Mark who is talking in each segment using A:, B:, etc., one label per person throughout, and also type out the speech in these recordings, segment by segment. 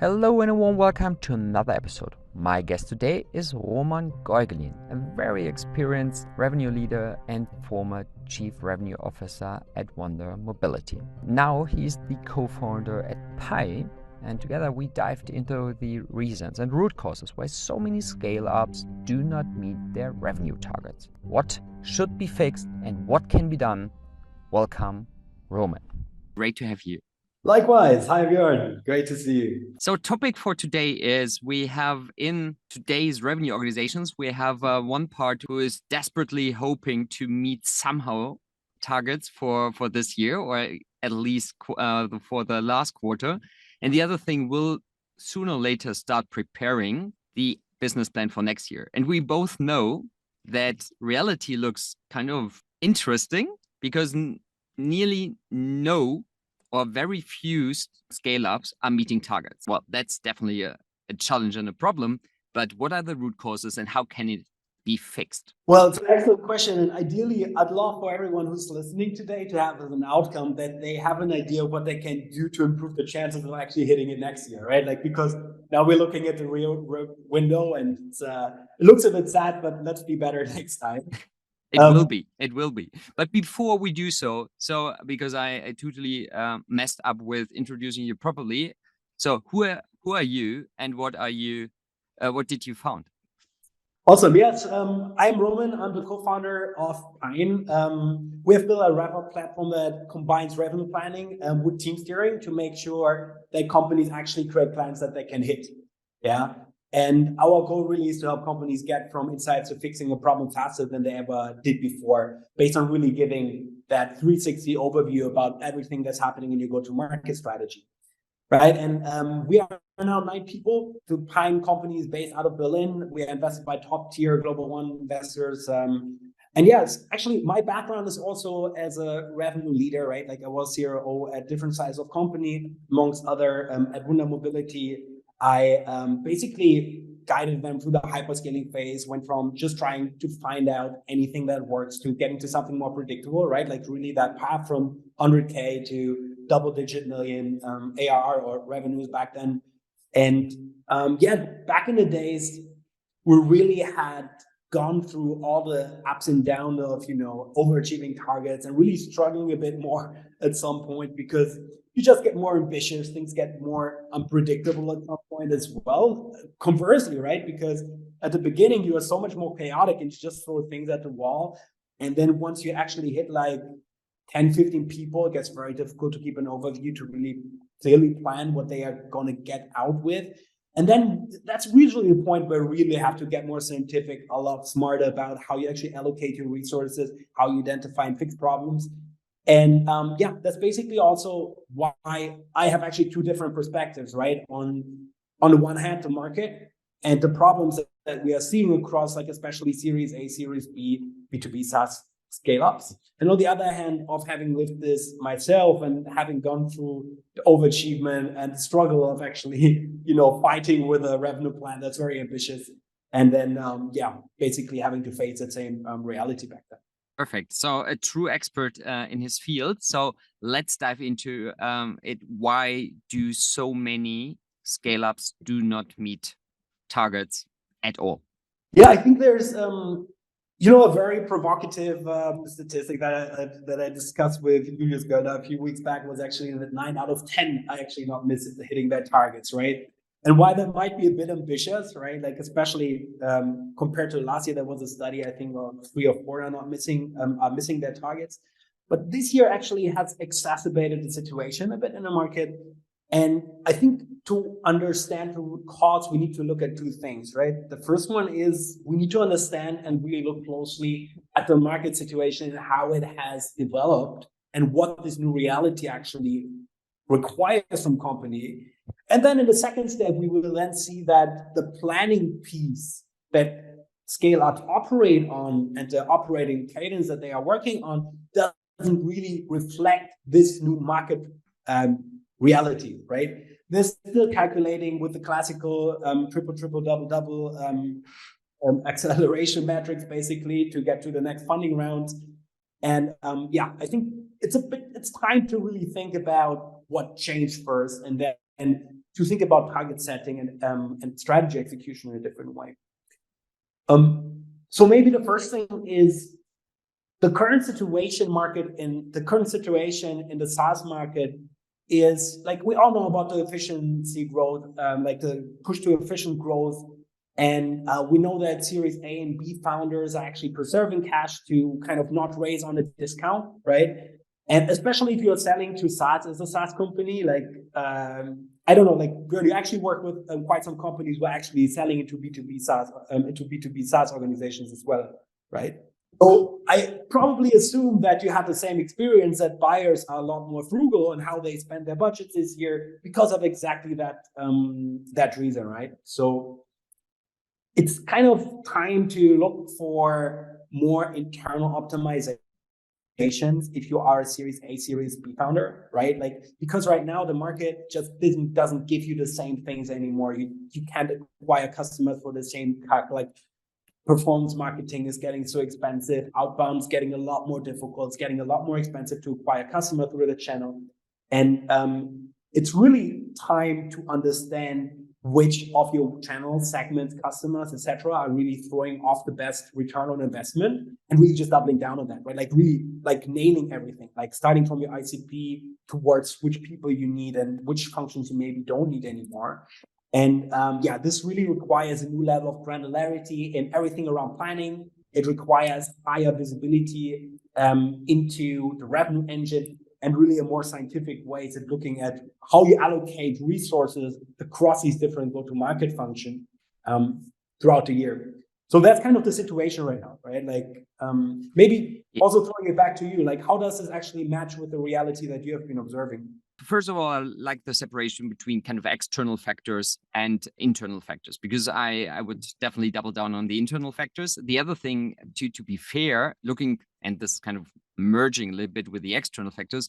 A: Hello and a warm welcome to another episode. My guest today is Geugelin, a very experienced revenue leader and former Chief Revenue Officer at Wonder Mobility. Now he's the co-founder at Pi, and together we dived into the reasons and root causes why so many scale-ups do not meet their revenue targets. What should be fixed and what can be done? Welcome, Roman. Great to have you.
B: Likewise. Hi, Björn. Great to see you.
A: So topic for today is we have in today's revenue organizations, we have one part who is desperately hoping to meet somehow targets for this year, or at least for the last quarter. And the other thing will sooner or later start preparing the business plan for next year. And we both know that reality looks kind of interesting because nearly no or very few scale-ups are meeting targets. Well, that's definitely a challenge and a problem, but what are the root causes and how can it be fixed?
B: Well, it's an excellent question. And ideally, I'd love for everyone who's listening today to have as an outcome that they have an idea of what they can do to improve the chances of actually hitting it next year, right? Like, because now we're looking at the real window and it looks a bit sad, but let's be better next time.
A: It will be. But before we do so because I totally messed up with introducing you properly. So who are you and what are you? What did you found?
B: Awesome. Yes, I'm Roman. I'm the co-founder of Pine. We have built a wrap-up platform that combines revenue planning with team steering to make sure that companies actually create plans that they can hit. Yeah. And our goal really is to help companies get from insights to fixing a problem faster than they ever did before, based on really giving that 360 overview about everything that's happening in your go-to-market strategy, right? And we are now 9 people. The Pine company is based out of Berlin. We are invested by top-tier Global One investors. And yes, actually, my background is also as a revenue leader, right? Like I was CRO at different sizes of company, amongst other at Wonder Mobility. I basically guided them through the hyperscaling phase, went from just trying to find out anything that works to getting to something more predictable, right? Like really that path from 100K to double-digit million ARR or revenues back then. And back in the days, we really had gone through all the ups and downs of, overachieving targets and really struggling a bit more at some point because you just get more ambitious, things get more unpredictable at some point as well. Conversely, right? Because at the beginning, you are so much more chaotic and you just throw things at the wall. And then once you actually hit like 10, 15 people, it gets very difficult to keep an overview to really clearly plan what they are going to get out with. And then that's usually the point where you really have to get more scientific, a lot smarter about how you actually allocate your resources, how you identify and fix problems. And that's basically also why I have actually 2 different perspectives, right? On the one hand, the market and the problems that we are seeing across, like especially Series A, Series B, B2B SaaS Scaleups. And on the other hand, of having lived this myself and having gone through the overachievement and the struggle of actually, fighting with a revenue plan that's very ambitious. And then, basically having to face that same reality back then.
A: Perfect. So a true expert in his field. So let's dive into it. Why do so many scale-ups do not meet targets at all?
B: Yeah, I think there's a very provocative statistic that I discussed with Julius Gerda a few weeks back was actually that 9 out of 10 are actually not hitting their targets, right? And why that might be a bit ambitious, right? Like especially compared to last year, there was a study I think of 3 or 4 are missing their targets. But this year actually has exacerbated the situation a bit in the market. And I think to understand the root cause, we need to look at 2 things, right? The first one is we need to understand and really look closely at the market situation and how it has developed and what this new reality actually requires from company. And then in the second step, we will then see that the planning piece that scale-ups operate on and the operating cadence that they are working on doesn't really reflect this new market reality, right? They're still calculating with the classical triple, double acceleration metrics, basically, to get to the next funding rounds. And I think it's time to really think about what changed first and then to think about target setting and strategy execution in a different way. So maybe the first thing is the current situation in the SaaS market is like, we all know about the efficiency growth, like the push to efficient growth. And we know that Series A and B founders are actually preserving cash to kind of not raise on a discount, right? And especially if you're selling to SaaS as a SaaS company, like, I don't know, like, you actually work with quite some companies who are actually selling into B2B SaaS organizations as well, right? So I probably assume that you have the same experience, that buyers are a lot more frugal on how they spend their budgets this year because of exactly that reason, right? So it's kind of time to look for more internal optimizations if you are a Series A, Series B founder, right? Like, because right now the market just doesn't give you the same things anymore. You can't acquire customers for the same like performance marketing is getting so expensive. Outbound is getting a lot more difficult. It's getting a lot more expensive to acquire customers through the channel. And it's really time to understand which of your channel segments, customers, etc., are really throwing off the best return on investment, and really just doubling down on that, right? Like, really, like, nailing everything, like starting from your ICP towards which people you need and which functions you maybe don't need anymore. And this really requires a new level of granularity in everything around planning. It requires higher visibility into the revenue engine, and really a more scientific ways at looking at how you allocate resources across these different go-to-market functions throughout the year. So that's kind of the situation right now, right? Like, maybe also throwing it back to you, like, how does this actually match with the reality that you have been observing?
A: First of all, I like the separation between kind of external factors and internal factors, because I would definitely double down on the internal factors. The other thing, to be fair, looking, and this kind of merging a little bit with the external factors,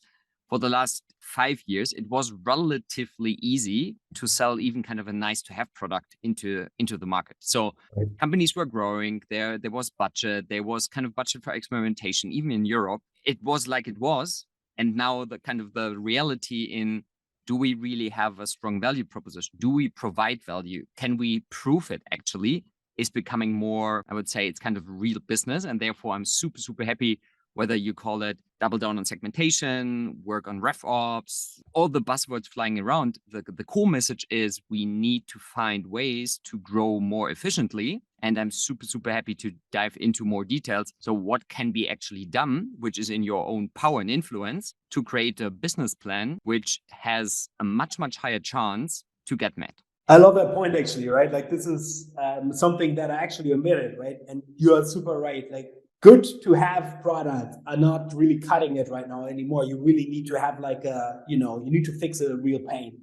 A: for the last 5 years, it was relatively easy to sell even kind of a nice to have product into the market. So companies were growing, there was budget, there was kind of budget for experimentation, even in Europe. It was like it was. And now the kind of the reality in, do we really have a strong value proposition? Do we provide value? Can we prove it actually? Is becoming more, I would say, it's kind of real business. And therefore, I'm super, super happy, whether you call it double down on segmentation, work on RevOps, all the buzzwords flying around. The core message is we need to find ways to grow more efficiently. And I'm super, super happy to dive into more details. So what can be actually done, which is in your own power and influence, to create a business plan which has a much, much higher chance to get met.
B: I love that point, actually, right? Like, this is something that I actually omitted, right? And you are super right. Like, good to have products are not really cutting it right now anymore. You really need to have like you need to fix a real pain.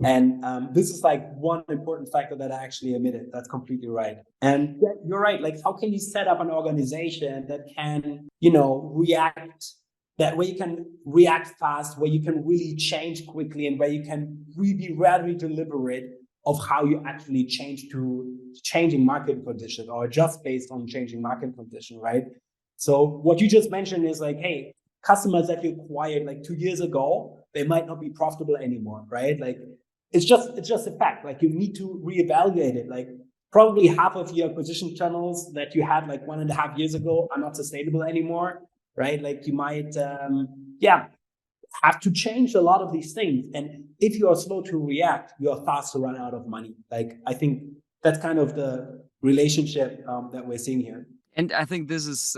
B: And this is like one important factor that I actually omitted. That's completely right. And yeah, you're right. Like, how can you set up an organization that can, react, that way you can react fast, where you can really change quickly, and where you can really be rather deliberate of how you actually change to changing market conditions, or just based on changing market condition, right? So what you just mentioned is like, hey, customers that you acquired like 2 years ago, they might not be profitable anymore, right? Like, it's just a fact. Like, you need to reevaluate it. Like, probably half of your acquisition channels that you had like 1.5 years ago are not sustainable anymore, right? Like, you might, have to change a lot of these things. And if you are slow to react, you are fast to run out of money. Like, I think that's kind of the relationship that we're seeing here.
A: And I think this is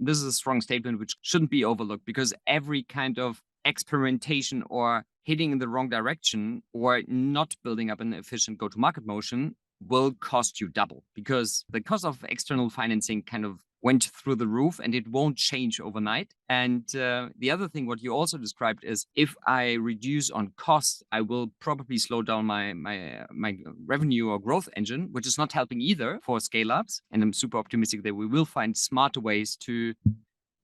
A: a strong statement which shouldn't be overlooked, because every kind of experimentation or hitting in the wrong direction or not building up an efficient go-to-market motion will cost you double, because the cost of external financing kind of went through the roof, and it won't change overnight. And the other thing, what you also described, is if I reduce on costs, I will probably slow down my revenue or growth engine, which is not helping either for scale-ups. And I'm super optimistic that we will find smarter ways to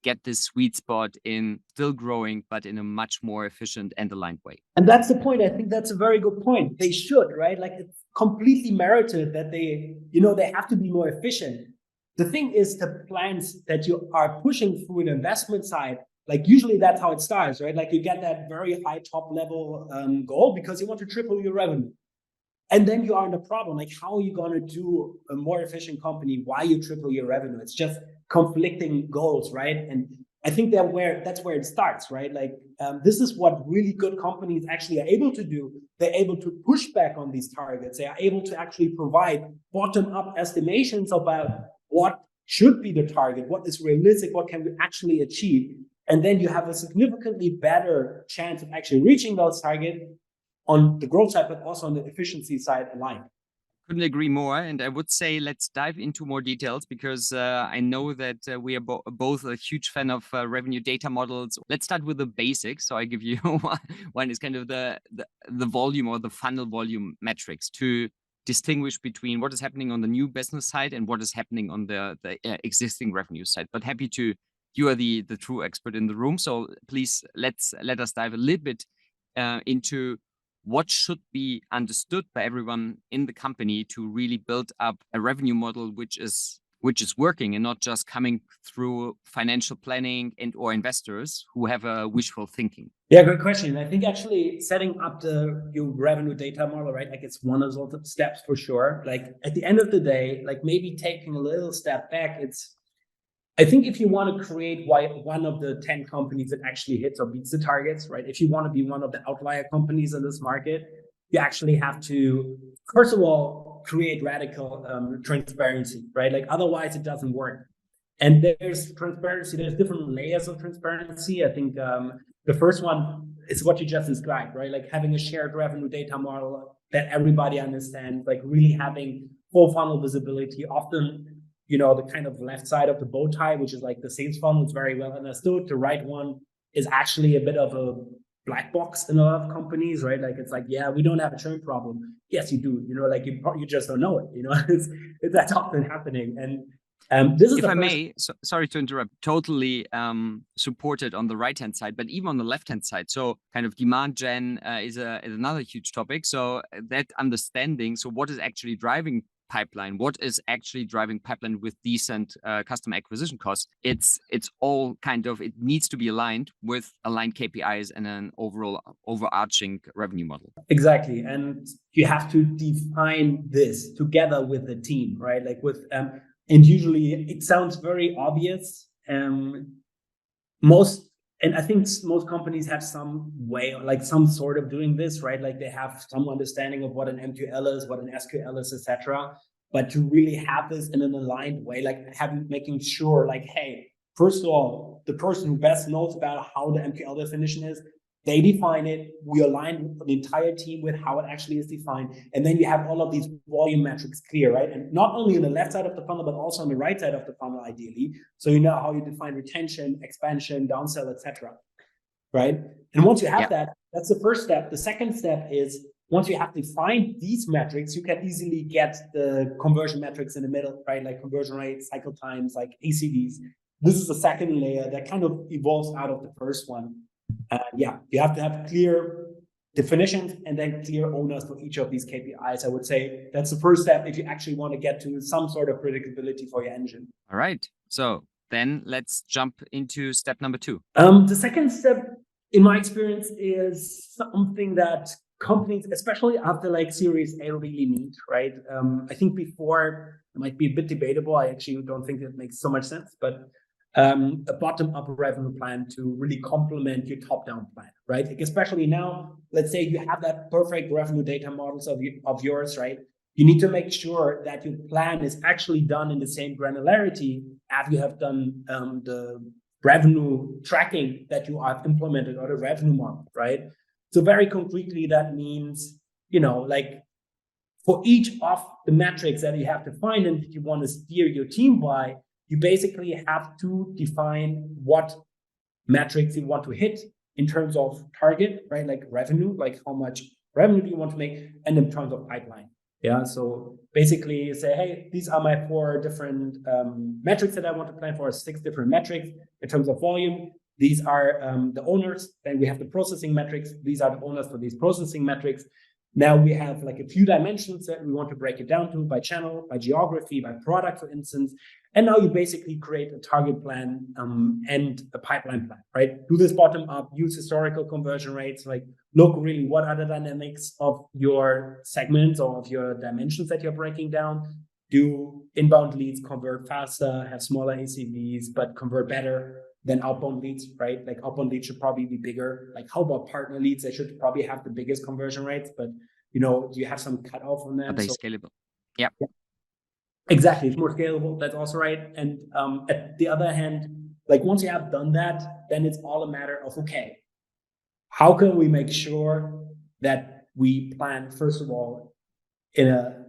A: get this sweet spot in still growing, but in a much more efficient and aligned way.
B: And that's the point. I think that's a very good point. They should, right? Like, it's completely merited that they have to be more efficient. The thing is, the plans that you are pushing through the investment side Like usually that's how it starts, right? Like you get that very high top level goal because you want to triple your revenue. And then you are in a problem. Like, how are you going to do a more efficient company while you triple your revenue? It's just conflicting goals, right? And I think that's where it starts, right? Like, this is what really good companies actually are able to do. They're able to push back on these targets. They are able to actually provide bottom-up estimations about what should be the target, what is realistic, what can we actually achieve. And then you have a significantly better chance of actually reaching those targets on the growth side, but also on the efficiency side aligned.
A: Couldn't agree more. And I would say let's dive into more details because I know that we are both a huge fan of revenue data models. Let's start with the basics. So I give you one is kind of the volume or the funnel volume metrics to distinguish between what is happening on the new business side and what is happening on the existing revenue side. But happy to, you are the true expert in the room. So please let us dive a little bit into what should be understood by everyone in the company to really build up a revenue model which is working and not just coming through financial planning and or investors who have a wishful thinking.
B: Yeah, great question. I think actually setting up your revenue data model, right? Like it's one of the steps for sure. Like at the end of the day, like maybe taking a little step back, I think if you want to create one of the 10 companies that actually hits or beats the targets, right? If you want to be one of the outlier companies in this market, you actually have to, first of all, create radical transparency, right? Like otherwise it doesn't work. And there's transparency, there's different layers of transparency. I think the first one is what you just described, right? Like having a shared revenue data model that everybody understands, like really having full funnel visibility. Often, the kind of left side of the bow tie, which is like the sales funnel, is very well understood. The right one is actually a bit of a black box in a lot of companies, right? Like it's like, yeah, we don't have a churn problem. Yes, you do. Like you just don't know it. That's often happening. And this is,
A: if I may, sorry to interrupt, totally supported on the right-hand side, but even on the left-hand side. So kind of demand gen is another huge topic. So that understanding, so what is actually driving pipeline, what is actually driving pipeline with decent customer acquisition costs, it's all kind of, it needs to be aligned with aligned KPIs and an overall overarching revenue model.
B: Exactly. And you have to define this together with the team, right? Like with and usually it sounds very obvious. And I think most companies have some way, like some sort of doing this, right? Like they have some understanding of what an MQL is, what an SQL is, etc. But to really have this in an aligned way, like making sure, like, hey, first of all, the person who best knows about how the MQL definition is, they define it. We align the entire team with how it actually is defined. And then you have all of these volume metrics clear, right? And not only on the left side of the funnel, but also on the right side of the funnel, ideally. So you know how you define retention, expansion, downsell, etc. Right? And once you have that, that's the first step. The second step is once you have defined these metrics, you can easily get the conversion metrics in the middle, right? Like conversion rates, cycle times, like ACVs. This is the second layer that kind of evolves out of the first one. You have to have clear definitions and then clear owners for each of these KPIs. I would say that's the first step if you actually want to get to some sort of predictability for your engine.
A: All right. So then let's jump into step number 2.
B: The second step, in my experience, is something that companies, especially after like Series A, really need, right? I think before it might be a bit debatable. I actually don't think it makes so much sense, but a bottom-up revenue plan to really complement your top-down plan, right? Like especially now, let's say you have that perfect revenue data models of yours, right? You need to make sure that your plan is actually done in the same granularity as you have done the revenue tracking that you have implemented or the revenue model, right? So very concretely, that means, like for each of the metrics that you have to find and that you want to steer your team by, you basically have to define what metrics you want to hit in terms of target, right? Like revenue, like how much revenue do you want to make, and in terms of pipeline. Yeah. So basically you say, hey, these are my 4 different metrics that I want to plan for, 6 different metrics in terms of volume. These are the owners. Then we have the processing metrics. These are the owners for these processing metrics. Now we have like a few dimensions that we want to break it down to by channel, by geography, by product, for instance. And now you basically create a target plan and a pipeline plan, right? Do this bottom up, use historical conversion rates, like look really what are the dynamics of your segments or of your dimensions that you're breaking down. Do inbound leads convert faster, have smaller ACVs, but convert better than outbound leads, right? Like outbound leads should probably be bigger. Like how about partner leads? They should probably have the biggest conversion rates, but you have some cutoff on them.
A: Are they scalable? Yeah.
B: Exactly, it's more scalable. That's also right. And at the other hand, like once you have done that, then it's all a matter of, okay, how can we make sure that we plan, first of all, in a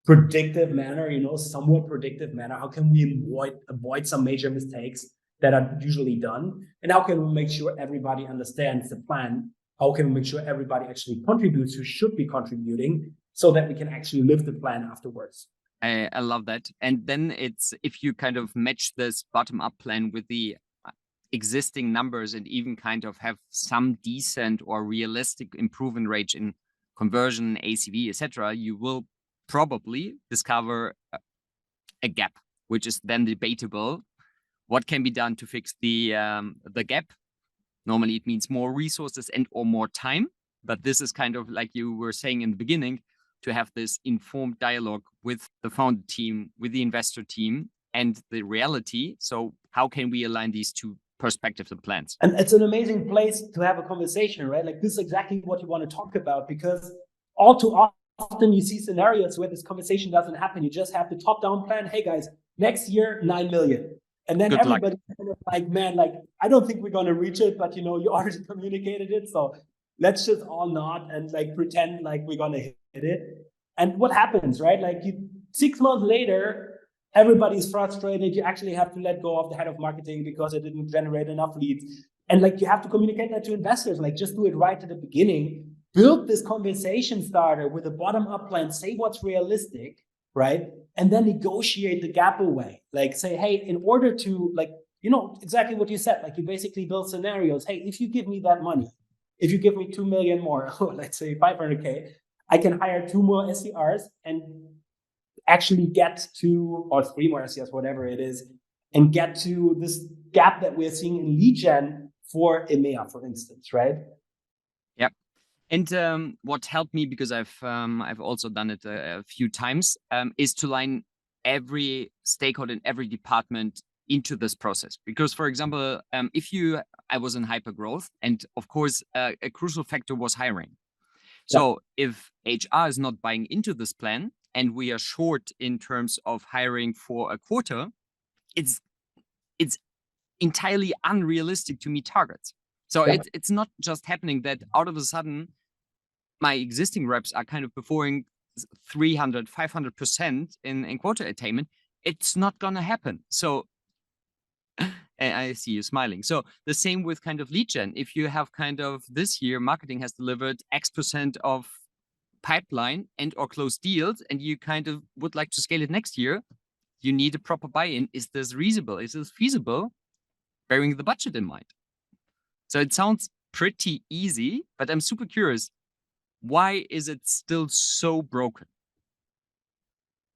B: predictive manner, somewhat predictive manner? How can we avoid some major mistakes that are usually done? And how can we make sure everybody understands the plan? How can we make sure everybody actually contributes who should be contributing so that we can actually live the plan afterwards?
A: I love that. And then it's, if you kind of match this bottom-up plan with the existing numbers and even kind of have some decent or realistic improvement rate in conversion, ACV, etc., you will probably discover a gap, which is then debatable. What can be done to fix the gap? Normally, it means more resources and or more time. But this is kind of like you were saying in the beginning, to have this informed dialogue with the founder team, with the investor team, and the reality. So how can we align these two perspectives and plans?
B: And it's an amazing place to have a conversation, right? Like this is exactly what you want to talk about, because all too often you see scenarios where this conversation doesn't happen. You just have the top-down plan. Hey guys, next year, 9 million. And then everybody's kind of like, man, like, I don't think we're going to reach it, but you already communicated it. So let's just all nod and like pretend like we're going to hit it. And what happens, right? Like 6 months later, everybody's frustrated. You actually have to let go of the head of marketing because it didn't generate enough leads. And like, you have to communicate that to investors, like just do it right at the beginning, build this conversation starter with a bottom-up plan, say what's realistic, right? And then negotiate the gap away. Like say, hey, in order to like, exactly what you said, like you basically build scenarios. Hey, if you give me that money, if you give me 2 million more, let's say 500K, I can hire 2 more SDRs and actually get to, or 3 more SDRs, whatever it is, and get to this gap that we're seeing in lead gen for EMEA, for instance, right?
A: Yeah. And what helped me, because I've also done it a few times, is to line every stakeholder in every department into this process. Because, for example, I was in hyper growth, and of course, a crucial factor was hiring. So if HR is not buying into this plan and we are short in terms of hiring for a quarter, it's entirely unrealistic to meet targets. So it's not just happening that out of a sudden my existing reps are kind of performing 300, 500% in quota attainment. It's not going to happen. So I see you smiling. So the same with kind of lead gen. If you have kind of this year, marketing has delivered X% of pipeline and or closed deals, and you kind of would like to scale it next year, you need a proper buy-in. Is this reasonable? Is this feasible? Bearing the budget in mind. So it sounds pretty easy, but I'm super curious. Why is it still so broken?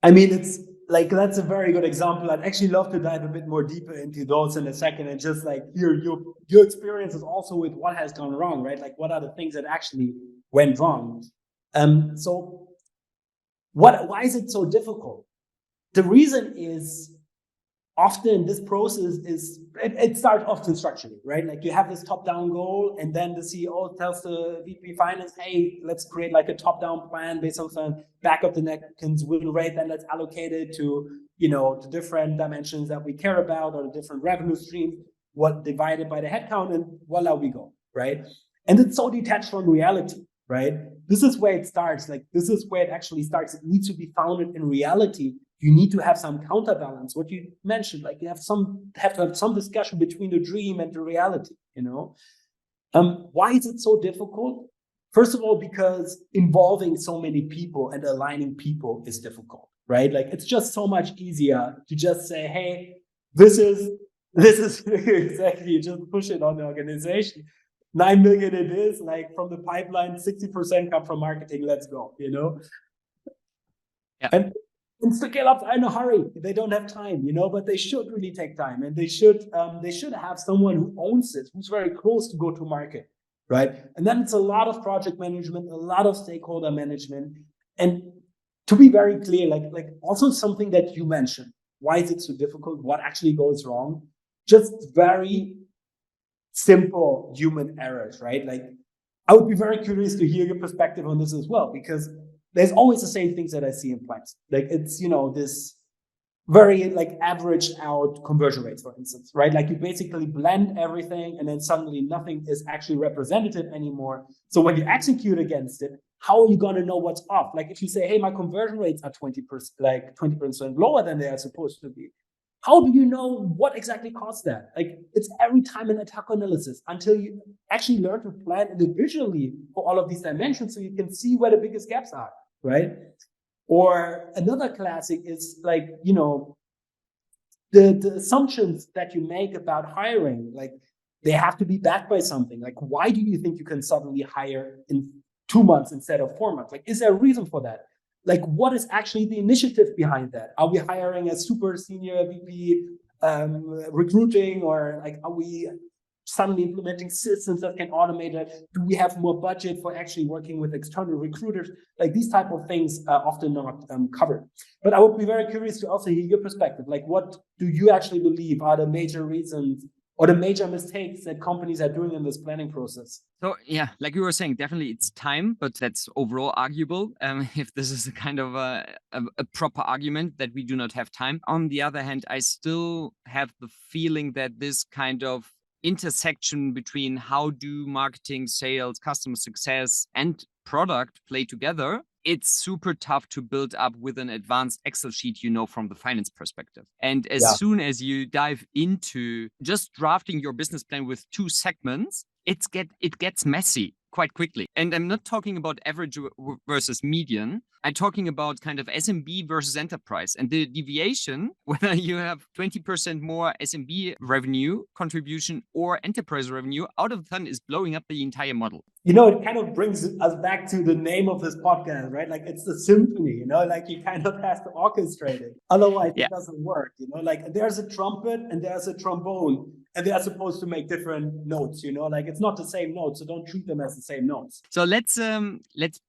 B: I mean, it's like, that's a very good example. I'd actually love to dive a bit more deeper into those in a second and just like hear your experiences also with what has gone wrong, right? Like what are the things that actually went wrong? So why is it so difficult? The reason is often this process it starts often structurally, right? Like you have this top-down goal, and then the CEO tells the VP finance, hey, let's create like a top-down plan based on some back of the napkins win rate, then let's allocate it to the different dimensions that we care about, or the different revenue streams, what divided by the headcount, and voila, we go, right? And it's so detached from reality, right? This is where it starts. Like this is where it actually starts. It needs to be founded in reality. You need to have some counterbalance. What you mentioned, like you have to have some discussion between the dream and the reality. Why is it so difficult? First of all, because involving so many people and aligning people is difficult, right? Like it's just so much easier to just say, hey, this is exactly, you just push it on the organization. 9 million it is, like from the pipeline, 60% come from marketing, let's go,
A: Yeah.
B: And And scale-ups are in a hurry. They don't have time, but they should really take time, and they should have someone who owns it, who's very close to go to market, right? And then it's a lot of project management, a lot of stakeholder management, and to be very clear, like also something that you mentioned. Why is it so difficult? What actually goes wrong? Just very simple human errors, right? Like, I would be very curious to hear your perspective on this as well, because there's always the same things that I see in plans. Like, it's, this very like averaged out conversion rates, for instance, right? Like, you basically blend everything and then suddenly nothing is actually representative anymore. So when you execute against it, how are you going to know what's off? Like, if you say, hey, my conversion rates are 20%, like 20% lower than they are supposed to be, how do you know what exactly caused that? Like, it's every time an attack analysis until you actually learn to plan individually for all of these dimensions so you can see where the biggest gaps are, right? Or another classic is like, the assumptions that you make about hiring, like they have to be backed by something. Like, why do you think you can suddenly hire in 2 months instead of 4 months? Like, is there a reason for that? Like, what is actually the initiative behind that? Are we hiring a super senior VP recruiting, or like, are we suddenly implementing systems that can automate it? Do we have more budget for actually working with external recruiters? Like, these type of things are often not covered. But I would be very curious to also hear your perspective. Like, what do you actually believe are the major reasons or the major mistakes that companies are doing in this planning process?
A: So yeah, like you were saying, definitely it's time, but that's overall arguable. If this is a kind of a proper argument that we do not have time. On the other hand, I still have the feeling that this kind of intersection between how do marketing, sales, customer success, and product play together, it's super tough to build up with an advanced Excel sheet, from the finance perspective. And as soon as you dive into just drafting your business plan with 2 segments, it gets messy quite quickly. And I'm not talking about average versus median. I'm talking about kind of SMB versus enterprise, and the deviation, whether you have 20% more SMB revenue contribution or enterprise revenue, out of 10 is blowing up the entire model.
B: It kind of brings us back to the name of this podcast, right? Like, it's the symphony, like you kind of have to orchestrate it. Otherwise, it doesn't work, like there's a trumpet and there's a trombone, and they are supposed to make different notes, like it's not the same notes, so don't treat them as the same notes.
A: So let's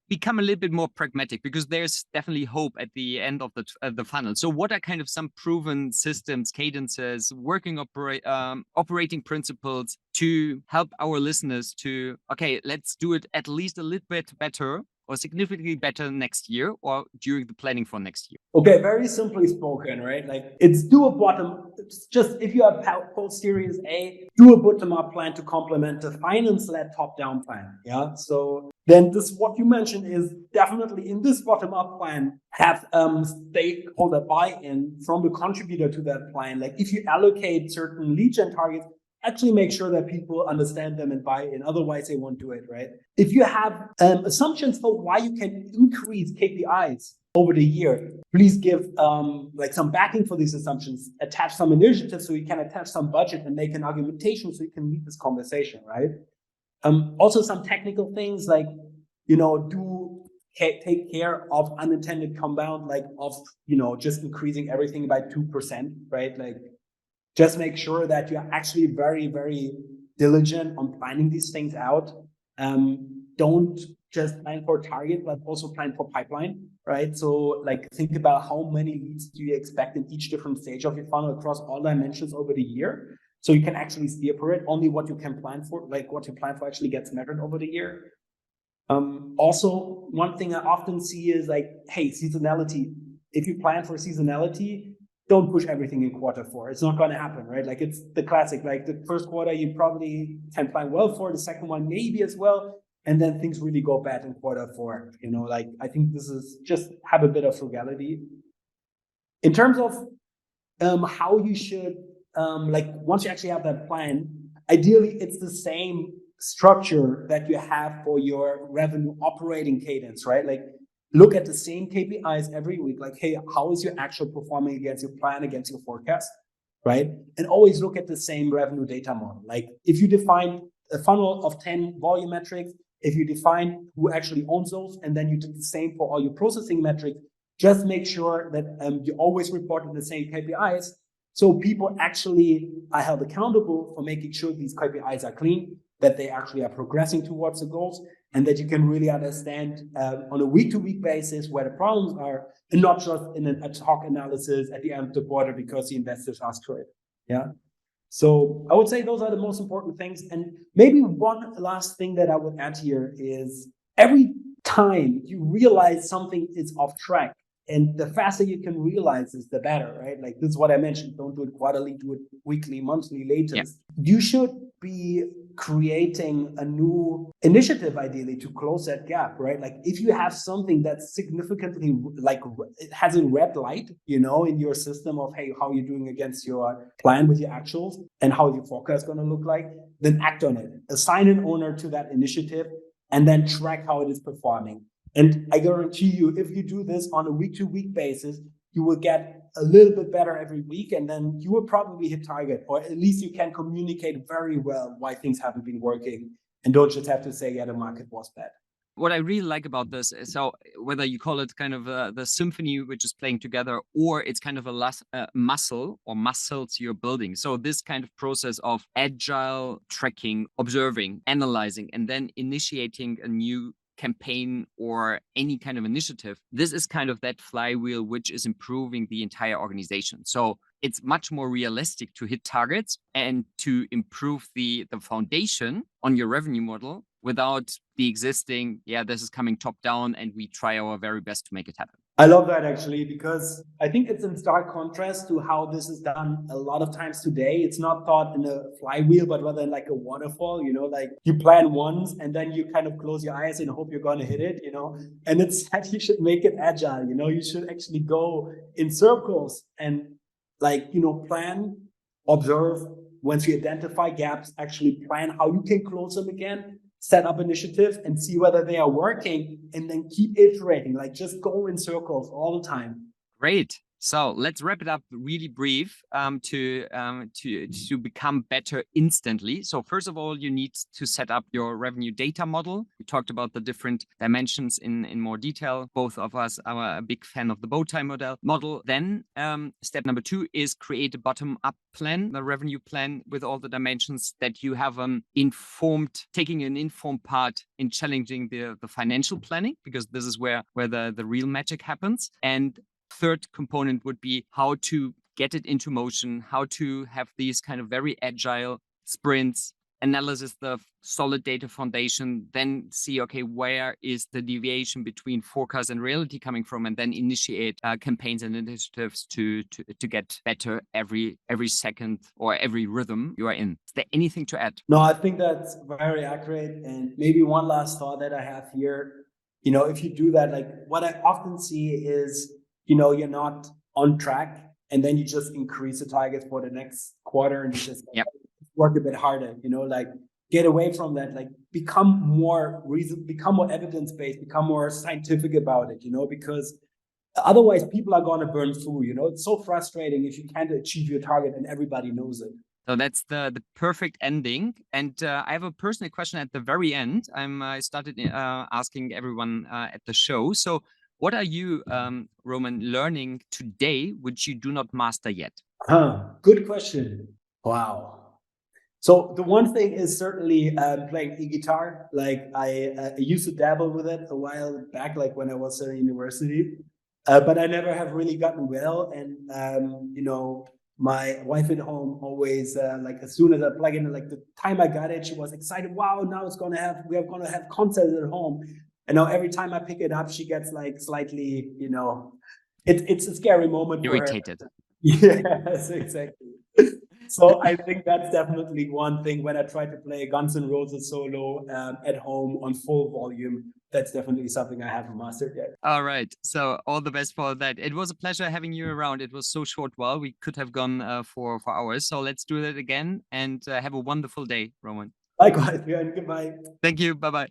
A: become a little bit more pragmatic, because there's definitely hope at the end of the funnel. So what are kind of some proven systems, cadences, working operating principles to help our listeners to, okay, let's do it at least a little bit better or significantly better next year or during the planning for next year?
B: Okay, very simply spoken, right? Like, it's just if you are post Series A, do a bottom-up plan to complement the finance-led top-down plan. Yeah. So then what you mentioned is definitely in this bottom-up plan, have stakeholder buy-in from the contributor to that plan. Like, if you allocate certain lead gen targets, actually make sure that people understand them and buy in. Otherwise, they won't do it, right? If you have assumptions for why you can increase KPIs over the year, please give like some backing for these assumptions, attach some initiatives so you can attach some budget and make an argumentation so you can lead this conversation, right? Also some technical things like, take care of unintended compound, like of, just increasing everything by 2%, right? Like, just make sure that you're actually very, very diligent on planning these things out. Don't just plan for target, but also plan for pipeline, right? So like, think about how many leads do you expect in each different stage of your funnel across all dimensions over the year. So you can actually steer for it. Only what you can plan for, like what you plan for actually gets measured over the year. Also, one thing I often see is like, hey, seasonality. If you plan for seasonality, don't push everything in Q4. It's not going to happen, right? Like, it's the classic, like the first quarter, you probably can plan well for, the second one maybe as well. And then things really go bad in Q4. Like, I think this is just have a bit of frugality. In terms of how you should, like, once you actually have that plan, ideally it's the same structure that you have for your revenue operating cadence, right? Like, look at the same KPIs every week. Like, hey, how is your actual performing against your plan, against your forecast, right? And always look at the same revenue data model. Like, if you define a funnel of 10 volume metrics, if you define who actually owns those, and then you do the same for all your processing metrics, just make sure that you always report on the same KPIs. So people actually are held accountable for making sure these KPIs are clean, that they actually are progressing towards the goals, and that you can really understand on a week-to-week basis where the problems are, and not just in an ad hoc analysis at the end of the quarter because the investors asked for it. Yeah. So I would say those are the most important things. And maybe one last thing that I would add here is every time you realize something is off track, and the faster you can realize this, the better, right? Like this is what I mentioned. Don't do it quarterly, do it weekly, monthly, latest. Yeah. You should be creating a new initiative, ideally, to close that gap, right? Like if you have something that's significantly, like it has a red light, in your system of, hey, how you're doing against your plan with your actuals and how your forecast is going to look like, then act on it. Assign an owner to that initiative and then track how it is performing. And I guarantee you, if you do this on a week-to-week basis, you will get a little bit better every week, and then you will probably hit target, or at least you can communicate very well why things haven't been working, and don't just have to say, yeah, the market was bad.
A: What I really like about this is, so whether you call it kind of the symphony which is playing together, or it's kind of a muscle or muscles you're building. So this kind of process of agile tracking, observing, analyzing, and then initiating a new campaign or any kind of initiative, this is kind of that flywheel which is improving the entire organization. So it's much more realistic to hit targets and to improve the foundation on your revenue model without the existing, this is coming top down and we try our very best to make it happen.
B: I love that, actually, because I think it's in stark contrast to how this is done a lot of times today. It's not thought in a flywheel, but rather like a waterfall, like you plan once and then you kind of close your eyes and hope you're going to hit it, and it's that you should make it agile, you should actually go in circles and plan, observe. Once you identify gaps, actually plan how you can close them again, set up initiative and see whether they are working, and then keep iterating, like just go in circles all the time.
A: Great. So let's wrap it up really brief to become better instantly. So first of all, you need to set up your revenue data model. We talked about the different dimensions in more detail. Both of us are a big fan of the bow tie model. Then step number 2 is create a bottom-up plan, the revenue plan with all the dimensions that you have taking an informed part in challenging the financial planning, because this is where the real magic happens. And third component would be how to get it into motion, how to have these kind of very agile sprints, analysis the solid data foundation, then see, okay, where is the deviation between forecast and reality coming from, and then initiate campaigns and initiatives to get better every second or every rhythm you are in. Is there anything to add?
B: No, I think that's very accurate. And maybe one last thought that I have here, if you do that, like what I often see is, you're not on track, and then you just increase the targets for the next quarter and you just work a bit harder, like get away from that, like become more evidence-based, become more scientific about it, because otherwise people are going to burn through, it's so frustrating if you can't achieve your target and everybody knows it.
A: So that's the perfect ending. And I have a personal question at the very end. I started asking everyone at the show. So what are you, Roman, learning today which you do not master yet?
B: Good question. Wow. So the one thing is certainly playing e-guitar. Like I used to dabble with it a while back, like when I was at university, but I never have really gotten well. And my wife at home always like as soon as I plug in, like the time I got it, she was excited. Wow, now we are gonna have concerts at home. And now every time I pick it up, she gets like slightly, it's a scary moment for her.
A: Irritated.
B: Yes, exactly. So I think that's definitely one thing when I try to play Guns N' Roses solo at home on full volume. That's definitely something I haven't mastered yet.
A: All right. So all the best for that. It was a pleasure having you around. It was so short while. We could have gone for hours. So let's do that again, and have a wonderful day, Roman.
B: Likewise, Björn. Goodbye.
A: Thank you. Bye-bye.